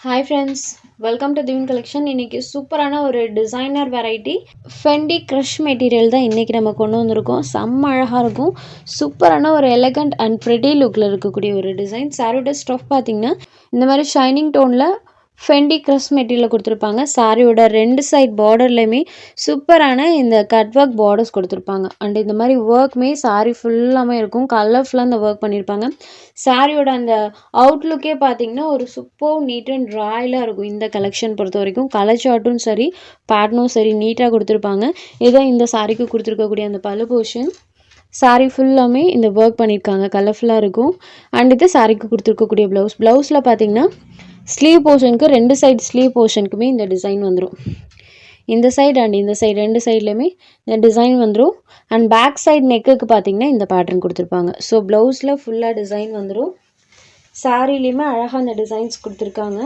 Hi friends, welcome to திவின் collection. இன்றைக்கி சூப்பரான ஒரு designer variety Fendi crush material தான் இன்றைக்கி நம்ம கொண்டு வந்திருக்கோம். செம்ம அழகாக இருக்கும். சூப்பரான ஒரு எலகண்ட் அண்ட் ப்ரிட்டி லுக்கில் இருக்கக்கூடிய ஒரு டிசைன். சாரியோட ஸ்டஃப் பார்த்திங்கன்னா இந்த மாதிரி ஷைனிங் டோனில் ஃபெண்டி க்ரஷ் மெட்டீரியல் கொடுத்துருப்பாங்க. சாரியோட ரெண்டு சைட் பார்டர்லையுமே சூப்பரான இந்த கட் ஒர்க் பார்டர்ஸ் கொடுத்துருப்பாங்க. அண்ட் இந்த மாதிரி ஒர்க்குமே சாரி ஃபுல்லாமே இருக்கும். கலர்ஃபுல்லாக அந்த ஒர்க் பண்ணியிருப்பாங்க. சாரியோட அந்த அவுட்லுக்கே பார்த்தீங்கன்னா ஒரு சூப்பர் நீட் அண்ட் ராயலாக இருக்கும். இந்த கலெக்ஷன் பொறுத்த வரைக்கும் கலர் சார்ட்டும் சரி பேட்டர்னும் சரி நீட்டாக கொடுத்துருப்பாங்க. இதான் இந்த சாரிக்கு கொடுத்துருக்கக்கூடிய அந்த பல்லு போர்ஷன். சாரி ஃபுல்லாமே இந்த ஒர்க் பண்ணியிருக்காங்க, கலர்ஃபுல்லாக இருக்கும். அண்ட் இது சாரிக்கு கொடுத்துருக்கக்கூடிய ப்ளவுஸில் பார்த்தீங்கன்னா ஸ்லீவ் போர்ஷனுக்கு ரெண்டு சைடு ஸ்லீவ் போர்ஷனுக்குமே இந்த டிசைன் வந்துடும். இந்த சைடு அண்ட் இந்த சைடு ரெண்டு சைட்லேயுமே இந்த டிசைன் வந்துடும். அண்ட் பேக் சைடு நெக்குக்கு பார்த்தீங்கன்னா இந்த பேட்டர்ன் கொடுத்துருப்பாங்க. ஸோ ப்ளவுஸில் ஃபுல்லாக டிசைன் வந்துடும். சாரிலையுமே அழகாக அந்த டிசைன்ஸ் கொடுத்துருக்காங்க.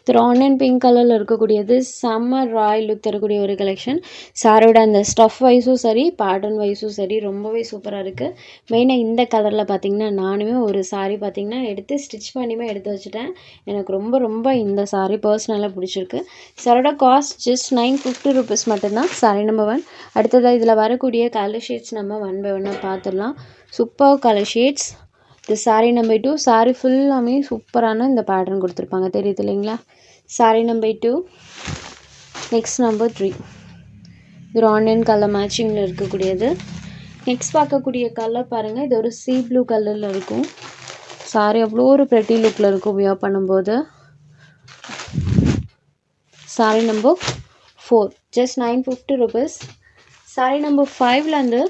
இது ஆனியன் பிங்க் கலரில் இருக்கக்கூடியது செம்ம ராயல் லுக் தரக்கூடிய ஒரு கலெக்ஷன். சாரியோட அந்த ஸ்டஃப் வைஸும் சரி பேட்டர்ன் வைஸும் சரி ரொம்பவே சூப்பராக இருக்குது. மெயினாக இந்த கலரில் பார்த்திங்கன்னா நானுமே ஒரு சாரி பார்த்திங்கன்னா எடுத்து ஸ்டிச் பண்ணியுமே எடுத்து வச்சுட்டேன். எனக்கு ரொம்ப ரொம்ப இந்த சாரி பர்சனலாக பிடிச்சிருக்கு. சாரியோட காஸ்ட் ஜஸ்ட் 950 rupees மட்டும்தான். Sorry number 1. அடுத்ததாக இதில் வரக்கூடிய கலர் ஷேட்ஸ் நம்ம ஒன் பை ஒன்னாக பார்த்துடலாம். Super colour shades. இது சாரி நம்பர் 2. சாரி ஃபுல்லாமே சூப்பரான இந்த பேட்டர்ன் கொடுத்துருப்பாங்க, தெரியுது இல்லைங்களா? Sorry number 2. Next number 3. இது ஒரு ஆனியன் கலர் மேட்சிங்கில் இருக்கக்கூடியது. நெக்ஸ்ட் பார்க்கக்கூடிய கலர் பாருங்கள், இது ஒரு சீ ப்ளூ கலரில் இருக்கும். சாரி அவ்வளோ ஒரு ப்ரெட்டி லுக்கில் இருக்கும் வியர் பண்ணும்போது. Sari number 4. Just 950 rupees. Sari number 5ல் வந்து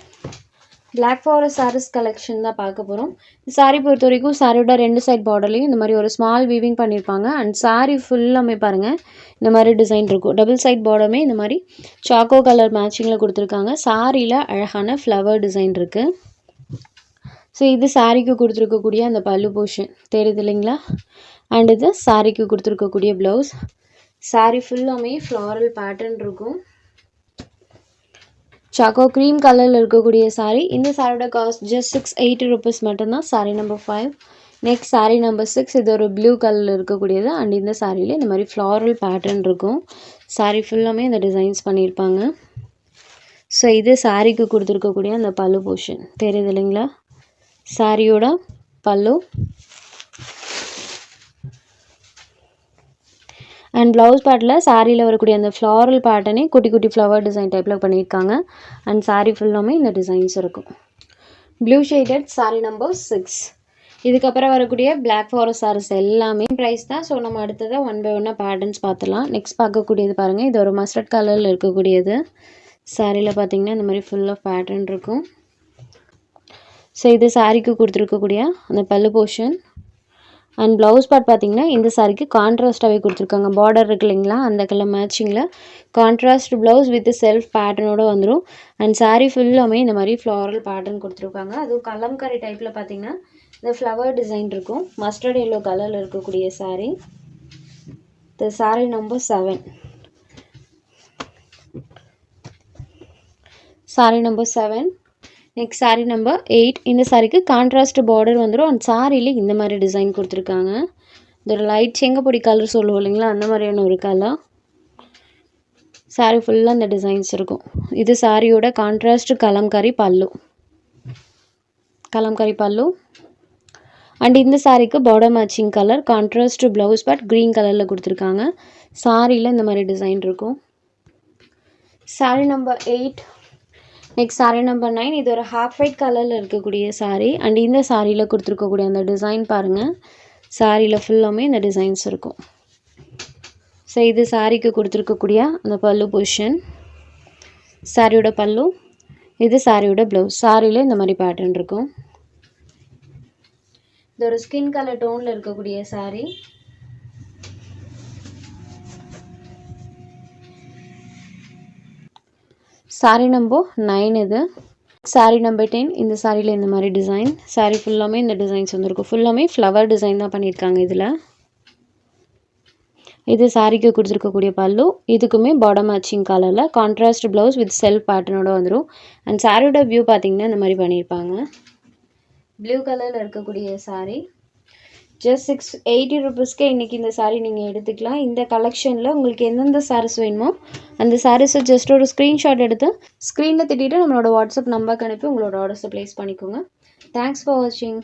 பிளாக் ஃபாரஸ்ட் சாரீஸ் கலெக்ஷன் தான் பார்க்க போகிறோம். சாரி பொறுத்த வரைக்கும் சாரியோட ரெண்டு சைட் பார்டர்லையும் இந்த மாதிரி ஒரு ஸ்மால் வீவிங் பண்ணியிருப்பாங்க. அண்ட் சாரி ஃபுல்லாமே பாருங்கள் இந்த மாதிரி டிசைன் இருக்கும். டபுள் சைட் பார்டருமே இந்த மாதிரி சாக்கோ கலர் மேட்சிங்கில் கொடுத்துருக்காங்க. சாரியில் அழகான ஃப்ளவர் டிசைன் இருக்குது. ஸோ இது சாரிக்கு கொடுத்துருக்கக்கூடிய அந்த பல்லு போர்ஷன், தெரியுது இல்லைங்களா? அண்ட் இது சாரிக்கு கொடுத்துருக்கக்கூடிய ப்ளவுஸ். சாரி ஃபுல்லாமே ஃப்ளாரல் பேட்டர்ன் இருக்கும். சாக்கோ க்ரீம் கலரில் இருக்கக்கூடிய சாரி. இந்த சாரியோட காஸ்ட் ஜஸ்ட் 680 rupees மட்டும்தான். Sorry number 5. Next sorry number 6. இது ஒரு ப்ளூ கலரில் இருக்கக்கூடியது. அண்ட் இந்த சாரியில் இந்த மாதிரி ஃப்ளாரல் பேட்டர்ன் இருக்கும். சாரி ஃபுல்லாமே இந்த டிசைன்ஸ் பண்ணியிருப்பாங்க. ஸோ இது சாரிக்கு கொடுத்துருக்கக்கூடிய அந்த பல்லு போர்ஷன், தெரியுது இல்லைங்களா? சாரியோட பல்லு அண்ட் ப்ளவுஸ் பார்ட்டில் சாரியில் வரக்கூடிய அந்த ஃப்ளாரல் பேட்டர்னே குட்டி குட்டி ஃப்ளவர் டிசைன் டைப்பில் பண்ணியிருக்காங்க. அண்ட் சாரி ஃபுல்லாமே இந்த டிசைன்ஸ் இருக்கும். Blue shaded sorry number 6. இதுக்கப்புறம் வரக்கூடிய பிளாக் ஃபாரஸ்ட் சாரீஸ் எல்லாமே ப்ரைஸ் தான். ஸோ நம்ம அடுத்ததாக ஒன் பை ஒன்னாக பேட்டர்ன்ஸ் பார்த்துலாம். நெக்ஸ்ட் பார்க்கக்கூடியது பாருங்கள், இது ஒரு மஸ்டர்ட் கலரில் இருக்கக்கூடியது. சாரியில் பார்த்தீங்கன்னா இந்த மாதிரி ஃபுல் ஆஃப் பேட்டர்ன் இருக்கும். ஸோ இது சாரிக்கு கொடுத்துருக்கக்கூடிய அந்த பல்லு போர்ஷன். அண்ட் ப்ளவுஸ் பார்ட் பார்த்திங்கன்னா இந்த சாரிக்கு கான்ட்ராஸ்ட்டாகவே கொடுத்துருக்காங்க. பார்டர் இருக்கு இல்லைங்களா, அந்த கலர் மேட்சிங்கில் கான்ட்ராஸ்ட் ப்ளவுஸ் வித் செல்ஃப் பேட்டர்னோடு வந்துடும். அண்ட் சாரி ஃபுல்லாமே இந்த மாதிரி ஃப்ளாரல் பேட்டர்ன் கொடுத்துருக்காங்க. அதுவும் கலம்கரி டைப்பில் பார்த்திங்கன்னா இந்த ஃப்ளவர் டிசைன் இருக்கும். மஸ்டர்ட் எல்லோ கலரில் இருக்கக்கூடிய சாரி. இந்த sorry number 7. Sorry number 7. Next sorry number 8. இந்த சாரிக்கு கான்ட்ராஸ்ட் பார்டர் வந்துடும். அண்ட் சாரியில் இந்த மாதிரி டிசைன் கொடுத்துருக்காங்க. இது ஒரு லைட் செங்கப்பொடி கலர் சொல்லுவோம் இல்லைங்களா, அந்த மாதிரியான ஒரு கலர். சாரி ஃபுல்லாக இந்த டிசைன்ஸ் இருக்கும். இது சாரியோட கான்ட்ராஸ்ட் கலம்கரி பல்லு. அண்ட் இந்த சாரிக்கு border matching colour contrast blouse part green கலரில் கொடுத்துருக்காங்க. சாரியில் இந்த மாதிரி டிசைன் இருக்கும். Sorry number 8. Next sorry number 9. இது ஒரு ஹாஃப் ஒயிட் கலரில் இருக்கக்கூடிய சாரி. அண்ட் இந்த சாரியில் கொடுத்துருக்கக்கூடிய அந்த டிசைன் பாருங்கள். சாரியில் ஃபுல்லாமே இந்த டிசைன்ஸ் இருக்கும். ஸோ இது சாரிக்கு கொடுத்துருக்கக்கூடிய அந்த பல்லு பொசிஷன். சாரியோட பல்லு. இது சாரியோட ப்ளவுஸ். சாரியில் இந்த மாதிரி பேட்டர்ன் இருக்கும். இது ஒரு ஸ்கின் கலர் டோனில் இருக்கக்கூடிய சாரி. சாரி நம்பர் 9 இது. Sorry number 10. இந்த சாரியில் இந்த மாதிரி டிசைன். சாரி ஃபுல்லாமே இந்த டிசைன்ஸ் வந்துருக்கும். ஃபுல்லாமே ஃப்ளவர் டிசைன் தான் பண்ணியிருக்காங்க இதில். இது சாரிக்கு கொடுத்துருக்கக்கூடிய பல்லு. இதுக்குமே பார்டர் மேட்சிங் கலரில் கான்ட்ராஸ்ட் ப்ளவுஸ் வித் செல்ஃப் பேட்டர்னோட வந்துடும். அண்ட் சாரியோட வியூ பார்த்திங்கன்னா இந்த மாதிரி பண்ணியிருப்பாங்க. ப்ளூ கலரில் இருக்கக்கூடிய சாரி. ஜஸ்ட் 680 ருபீஸ்க்கே இன்றைக்கி இந்த சாரீ நீங்கள் எடுத்துக்கலாம். இந்த கலெக்ஷனில் உங்களுக்கு எந்தெந்த சாரீஸ் வேணுமோ அந்த சாரீஸை ஜஸ்ட் ஒரு ஸ்க்ரீன்ஷாட் எடுத்து ஸ்க்ரீனில் திட்டிட்டு நம்மளோட வாட்ஸ்அப் நம்பருக்கு அனுப்பி உங்களோட ஆர்டர்ஸை ப்ளேஸ் பண்ணிக்கோங்க. தேங்க்ஸ் ஃபார் வாட்சிங்.